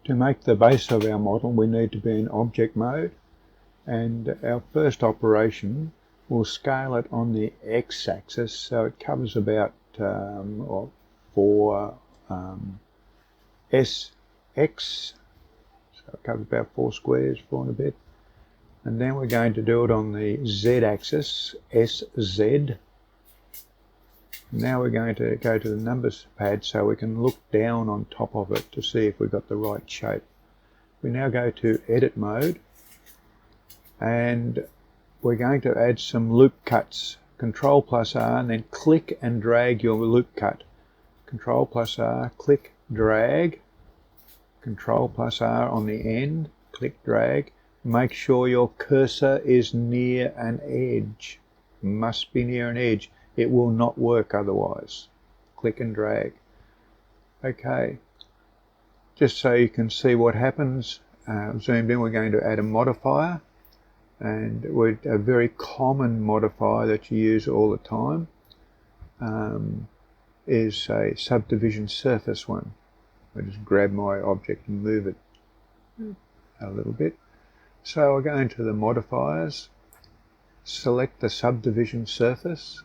To make the base of our model, we need to be in object mode, and our first operation will scale it on the x-axis, so it covers about 4 SX, so it covers about 4 squares, 4 and a bit. And then we're going to do it on the z-axis, SZ. Now we're going to go to the numbers pad so we can look down on top of it to see if we've got the right shape. We now go to edit mode, and we're going to add some loop cuts. Control plus R, and then click and drag your loop cut. Control plus R, click, drag. Control plus R on the end, click, drag. Make sure your cursor is near an edge. Must be near an edge. It will not work otherwise. Click and drag. Okay, just so you can see what happens, zoomed in, we're going to add a modifier, and a very common modifier that you use all the time is a subdivision surface one. I just grab my object and move it a little bit. So I'll go into the modifiers, select the subdivision surface.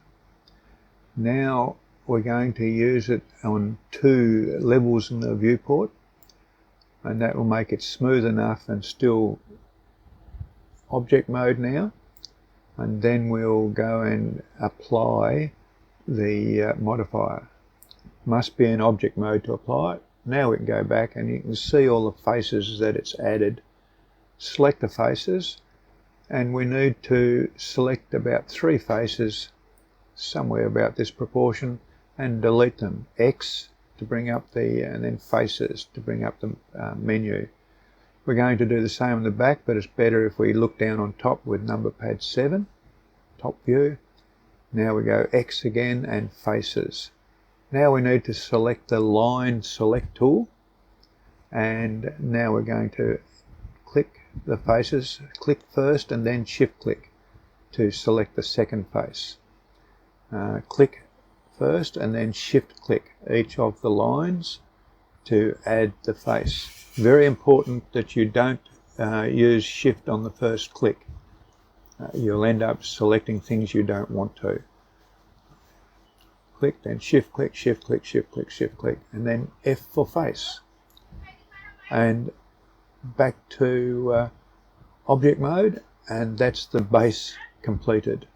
Now we're going to use it on 2 levels in the viewport, and that will make it smooth enough and still object mode now. And then we'll go and apply the modifier. Must be in object mode to apply it. Now we can go back and you can see all the faces that it's added. Select the faces, and we need to select about 3 faces, somewhere about this proportion, and delete them. X to bring up and then faces to bring up the menu. We're going to do the same on the back, but it's better if we look down on top with number pad 7, top view. Now we go X again and faces. Now we need to select the line select tool, and now we're going to click the faces, click first and then shift click to select the second face. Click first and then shift click each of the lines to add the face. Very important that you don't use shift on the first click. You'll end up selecting things you don't want to. Click, then shift click, shift click, shift click, shift click, and then F for face. And back to object mode, and that's the base completed.